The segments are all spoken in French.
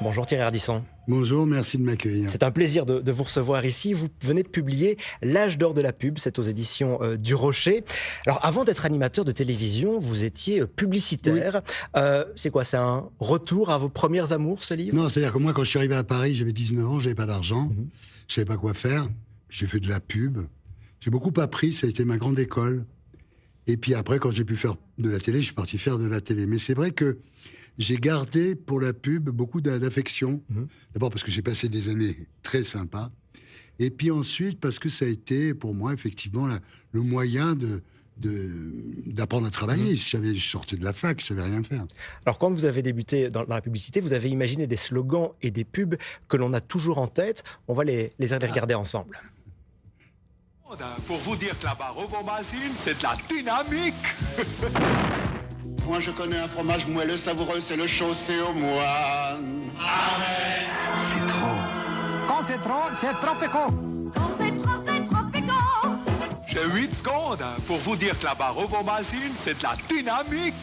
Bonjour Thierry Ardisson. Bonjour, merci de m'accueillir. C'est un plaisir de vous recevoir ici. Vous venez de publier L'âge d'or de la pub, c'est aux éditions du Rocher. Alors avant d'être animateur de télévision, vous étiez publicitaire. Oui. C'est quoi, c'est un retour à vos premières amours, ce livre? Non, c'est-à-dire que moi, quand je suis arrivé à Paris, j'avais 19 ans, j'avais pas d'argent, je savais pas quoi faire. J'ai fait de la pub. J'ai beaucoup appris, ça a été ma grande école. Et puis après, quand j'ai pu faire de la télé, je suis parti faire de la télé. Mais c'est vrai que j'ai gardé pour la pub beaucoup d'affection. D'abord parce que j'ai passé des années très sympas. Et puis ensuite parce que ça a été pour moi effectivement le moyen d'apprendre à travailler. Je sortais de la fac, je savais rien faire. Alors quand vous avez débuté dans la publicité, vous avez imaginé des slogans et des pubs que l'on a toujours en tête. On va les regarder ensemble. Pour vous dire que la barre Ovomaltine, c'est de la dynamique. Moi je connais un fromage moelleux savoureux, c'est le chaussé aux moines. Amen. C'est trop. Quand c'est trop, c'est tropico. Quand c'est trop, c'est tropico. J'ai 8 secondes pour vous dire que la barre Ovomaltine, c'est de la dynamique.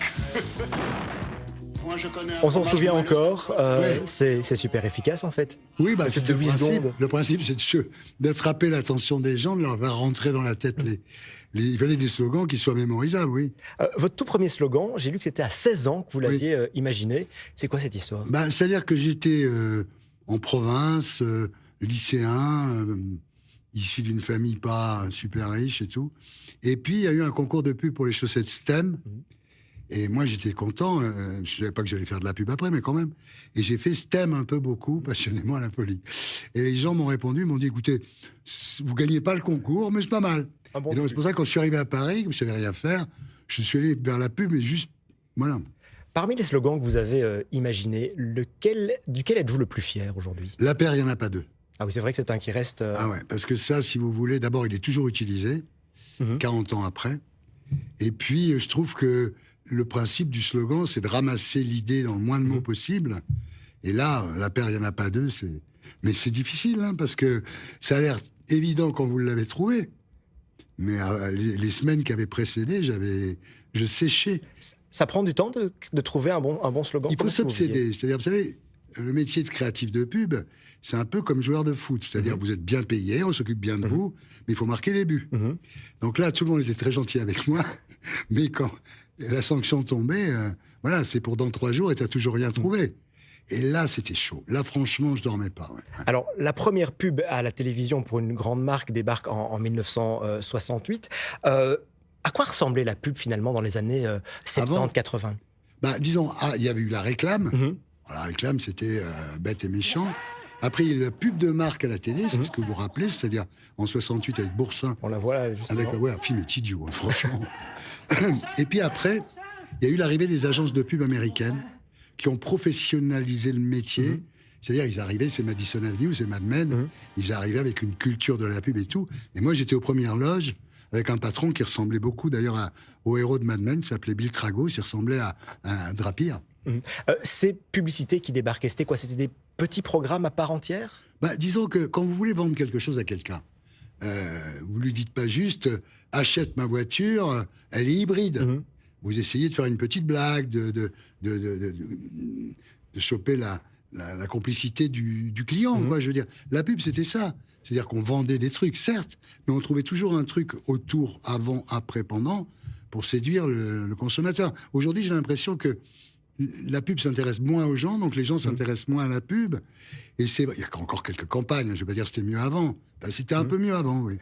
Moi, je connais un On s'en fromage souvient moelleux encore, savoureux, c'est super efficace en fait. Oui, bah, C'est c'est de 8 secondes. le principe, c'est d'attraper l'attention des gens, de leur faire rentrer dans la tête il fallait des slogans qui soient mémorisables, oui. Votre tout premier slogan, j'ai lu que c'était à 16 ans que vous l'aviez imaginé. C'est quoi cette histoire? Bah, c'est-à-dire que j'étais en province, lycéen, issu d'une famille pas super riche et tout. Et puis, il y a eu un concours de pub pour les chaussettes STEM. Et moi, j'étais content. Je ne savais pas que j'allais faire de la pub après, mais quand même. Et j'ai fait STEM un peu beaucoup, passionnément à la folie. Et les gens m'ont répondu, m'ont dit, écoutez, vous gagnez pas le concours, mais c'est pas mal. Bon et donc, c'est pour ça que quand je suis arrivé à Paris, comme je savais rien faire, je suis allé vers la pub, mais juste, voilà. Parmi les slogans que vous avez imaginés, duquel êtes-vous le plus fier aujourd'hui? La paire, il n'y en a pas deux. Ah oui, c'est vrai que c'est un qui reste... Ah ouais, parce que ça, si vous voulez, d'abord, il est toujours utilisé, 40 ans après. Et puis, je trouve que le principe du slogan, c'est de ramasser l'idée dans le moins de mots possible. Et là, la paire, il n'y en a pas deux. Mais c'est difficile, hein, parce que ça a l'air évident quand vous l'avez trouvé. Mais les semaines qui avaient précédé, je séchais. Ça prend du temps de trouver un bon slogan? Il faut s'obséder. C'est-à-dire, vous savez, le métier de créatif de pub, c'est un peu comme joueur de foot. C'est-à-dire, vous êtes bien payé, on s'occupe bien de vous, mais il faut marquer les buts. Donc là, tout le monde était très gentil avec moi. Mais quand la sanction tombait, voilà, c'est pour dans 3 jours et tu n'as toujours rien trouvé. Et là, c'était chaud. Là, franchement, je dormais pas. Ouais. Alors, la première pub à la télévision pour une grande marque débarque en 1968. À quoi ressemblait la pub, finalement, dans les années 70-80? Bah, disons, il y avait eu la réclame. La réclame, c'était bête et méchant. Après, il y a eu la pub de marque à la télé, c'est ce que vous vous rappelez, c'est-à-dire en 68 avec Boursin. On la voit, justement. Ouais, un film est idiot, hein, franchement. Et puis après, il y a eu l'arrivée des agences de pub américaines qui ont professionnalisé le métier. C'est-à-dire, ils arrivaient, c'est Madison Avenue, c'est Mad Men, ils arrivaient avec une culture de la pub et tout. Et moi, j'étais aux premières loges avec un patron qui ressemblait beaucoup, d'ailleurs, au héros de Mad Men, qui s'appelait Bill Tragos, il ressemblait à un drapir. Ces publicités qui débarquaient, c'était quoi? C'était des petits programmes à part entière? Bah, disons que quand vous voulez vendre quelque chose à quelqu'un, vous lui dites pas juste « achète ma voiture, elle est hybride ». Vous essayez de faire une petite blague, de choper la complicité du client. Quoi, je veux dire, la pub, c'était ça. C'est-à-dire qu'on vendait des trucs, certes, mais on trouvait toujours un truc autour, avant, après, pendant, pour séduire le consommateur. Aujourd'hui, j'ai l'impression que la pub s'intéresse moins aux gens, donc les gens s'intéressent moins à la pub. Et c'est vrai, il y a encore quelques campagnes, je ne vais pas dire que c'était mieux avant. Ben, c'était un peu mieux avant, oui.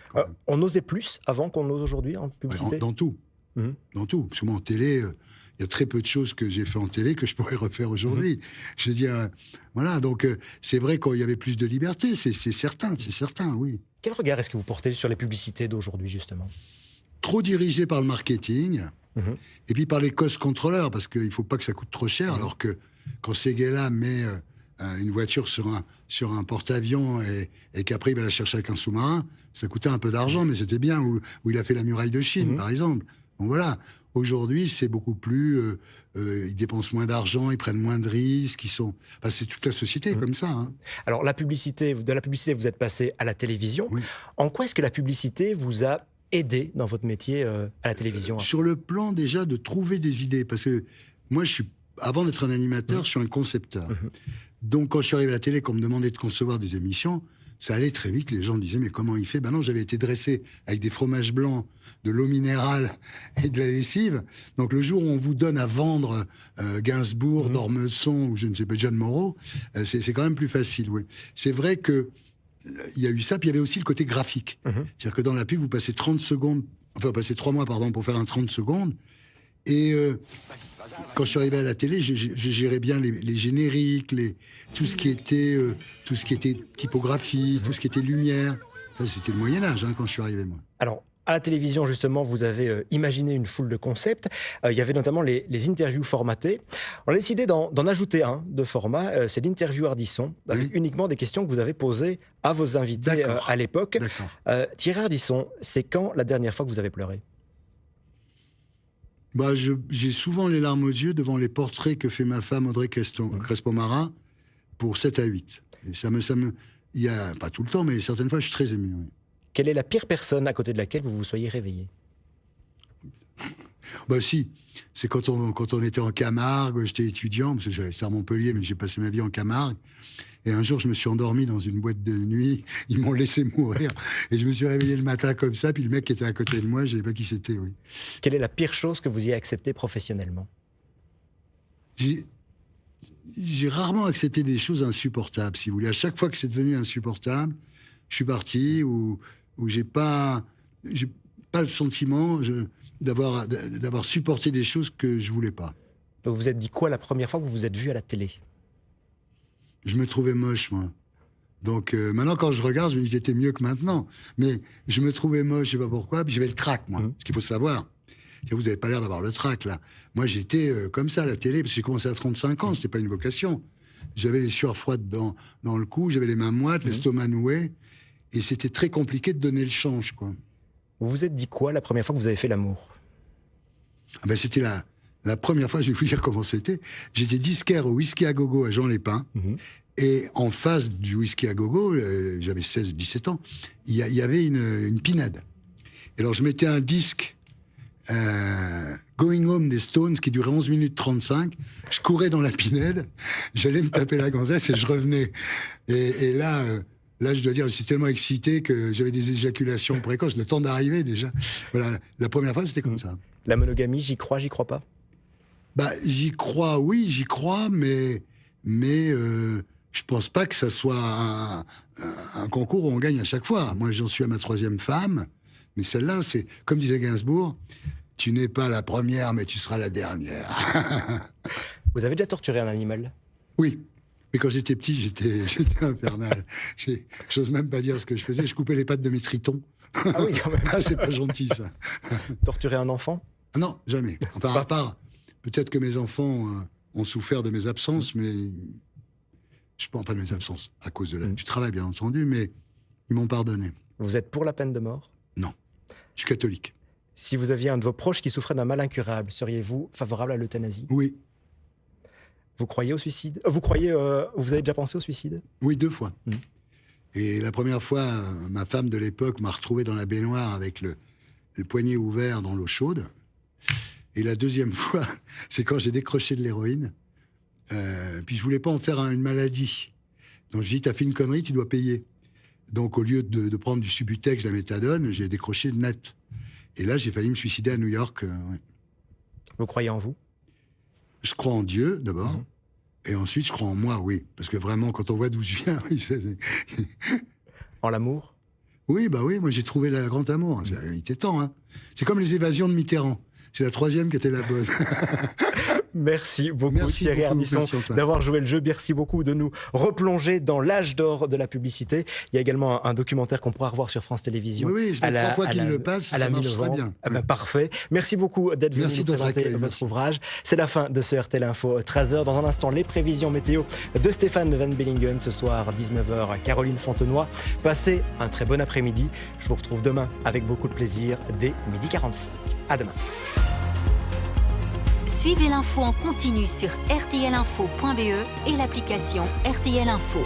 On osait plus avant qu'on ose aujourd'hui en publicité? Dans tout. Dans tout. Parce que moi, en télé, il y a très peu de choses que j'ai fait en télé que je pourrais refaire aujourd'hui. Je veux dire, voilà, donc c'est vrai qu'il y avait plus de liberté, c'est certain, oui. Quel regard est-ce que vous portez sur les publicités d'aujourd'hui, justement? Trop dirigé par le marketing, et puis par les cost controllers, parce qu'il ne faut pas que ça coûte trop cher, alors que quand ces gars-là mettent une voiture sur un porte-avions et qu'après il va la chercher avec un sous-marin, ça coûtait un peu d'argent, mais c'était bien, où il a fait la muraille de Chine, par exemple. Donc voilà, aujourd'hui, c'est beaucoup plus... ils dépensent moins d'argent, ils prennent moins de risques, enfin, c'est toute la société comme ça. Hein. Alors, de la publicité, vous êtes passé à la télévision. En quoi est-ce que la publicité vous a aidé dans votre métier à la télévision? Sur le plan, déjà, de trouver des idées. Parce que moi, avant d'être un animateur, je suis un concepteur. Donc, quand je suis arrivé à la télé, qu'on me demandait de concevoir des émissions, ça allait très vite. Les gens me disaient, mais comment il fait ? Ben non, j'avais été dressé avec des fromages blancs, de l'eau minérale et de la lessive. Donc, le jour où on vous donne à vendre Gainsbourg, d'Ormesson ou je ne sais pas, John Moreau, c'est quand même plus facile, oui. C'est vrai que il y a eu ça, puis il y avait aussi le côté graphique. C'est-à-dire que dans la pub, vous passez 30 secondes, enfin, vous passez 3 mois, pardon, pour faire un 30 secondes. Et quand je suis arrivé à la télé, j'ai géré bien les génériques, tout ce qui était typographie, tout ce qui était lumière. Ça, c'était le Moyen-Âge, quand je suis arrivé, moi. Alors, à la télévision, justement, vous avez imaginé une foule de concepts. Il y avait notamment les interviews formatées. On a décidé d'en ajouter un de format. C'est l'interview Ardisson, avec uniquement des questions que vous avez posées à vos invités à l'époque. Thierry Ardisson, c'est quand la dernière fois que vous avez pleuré ? Bah, j'ai souvent les larmes aux yeux devant les portraits que fait ma femme Audrey Crespo-Mara pour 7 à 8. Et il y a, pas tout le temps, mais certaines fois, je suis très ému. Oui. Quelle est la pire personne à côté de laquelle vous vous soyez réveillé ? Bah si, c'est quand on était en Camargue, j'étais étudiant, parce que j'allais à Montpellier, mais j'ai passé ma vie en Camargue. Et un jour, je me suis endormi dans une boîte de nuit. Ils m'ont laissé mourir. Et je me suis réveillé le matin comme ça. Puis le mec qui était à côté de moi, je ne savais pas qui c'était, oui. Quelle est la pire chose que vous ayez acceptée professionnellement ? J'ai rarement accepté des choses insupportables, si vous voulez. À chaque fois que c'est devenu insupportable, je suis parti où j'ai pas le sentiment d'avoir supporté des choses que je voulais pas. Vous vous êtes dit quoi la première fois que vous vous êtes vu à la télé ? Je me trouvais moche, moi. Donc maintenant, quand je regarde, je me dis j'étais mieux que maintenant. Mais je me trouvais moche, je sais pas pourquoi. Puis j'avais le trac, moi. Ce qu'il faut savoir. Vous n'avez pas l'air d'avoir le trac, là. Moi, j'étais comme ça à la télé, parce que j'ai commencé à 35 ans, c'était pas une vocation. J'avais les sueurs froides dans le cou, j'avais les mains moites, l'estomac noué. Et c'était très compliqué de donner le change, quoi. Vous vous êtes dit quoi la première fois que vous avez fait l'amour ? C'était la première fois, je vais vous dire comment c'était. J'étais disquaire au Whisky à Gogo à Jean Lépin. Et en face du Whisky à Gogo, j'avais 16-17 ans, il y avait une pinède. Et alors, je mettais un disque Going Home des Stones qui durait 11 minutes 35. Je courais dans la pinède, j'allais me taper la gonzesse et je revenais. Et là, je dois dire, je suis tellement excité que j'avais des éjaculations précoces, le temps d'arriver déjà. Voilà, la première fois, c'était comme ça. La monogamie, j'y crois pas ? Bah, j'y crois, oui, j'y crois, mais je pense pas que ça soit un concours où on gagne à chaque fois. Moi, j'en suis à ma 3e femme, mais celle-là, c'est, comme disait Gainsbourg, tu n'es pas la première, mais tu seras la dernière. Vous avez déjà torturé un animal ? Oui. Mais quand j'étais petit, j'étais infernal. J'ose même pas dire ce que je faisais. Je coupais les pattes de mes tritons. Ah oui, quand même. Ah, c'est pas gentil, ça. Torturer un enfant ? Ah non, jamais. Enfin, à part, peut-être que mes enfants ont souffert de mes absences, mais je parle pas de mes absences à cause du travail, bien entendu, mais ils m'ont pardonné. Vous êtes pour la peine de mort ? Non. Je suis catholique. Si vous aviez un de vos proches qui souffrait d'un mal incurable, seriez-vous favorable à l'euthanasie ? Oui. Vous croyez au suicide ? Vous avez déjà pensé au suicide ? Oui, 2 fois. Et la première fois, ma femme de l'époque m'a retrouvé dans la baignoire avec le poignet ouvert dans l'eau chaude. Et la deuxième fois, c'est quand j'ai décroché de l'héroïne. Puis je voulais pas en faire une maladie. Donc je dis, t'as fait une connerie, tu dois payer. Donc au lieu de prendre du Subutex, de la méthadone, j'ai décroché de net. Et là, j'ai failli me suicider à New York. Ouais. Vous croyez en vous ? Je crois en Dieu, d'abord. Et ensuite, je crois en moi, oui. Parce que vraiment, quand on voit d'où je viens... Oui, en l'amour ? Oui, bah oui, moi j'ai trouvé le grand amour. Il était temps, hein. C'est comme les évasions de Mitterrand. C'est la 3e qui était la bonne. Merci beaucoup, Thierry Ardisson, d'avoir joué le jeu. Merci beaucoup de nous replonger dans l'âge d'or de la publicité. Il y a également un documentaire qu'on pourra revoir sur France Télévisions. Oui, ça fait 3 fois qu'il le passe, ça marche très bien. Ah ben, parfait. Merci beaucoup d'être venu nous présenter votre ouvrage. C'est la fin de ce RTL Info 13h. Dans un instant, les prévisions météo de Stéphane Van Bellingen. Ce soir, 19h, Caroline Fontenoy. Passez un très bon après-midi. Je vous retrouve demain avec beaucoup de plaisir dès 12h45. À demain. Suivez l'info en continu sur rtlinfo.be et l'application RTL Info.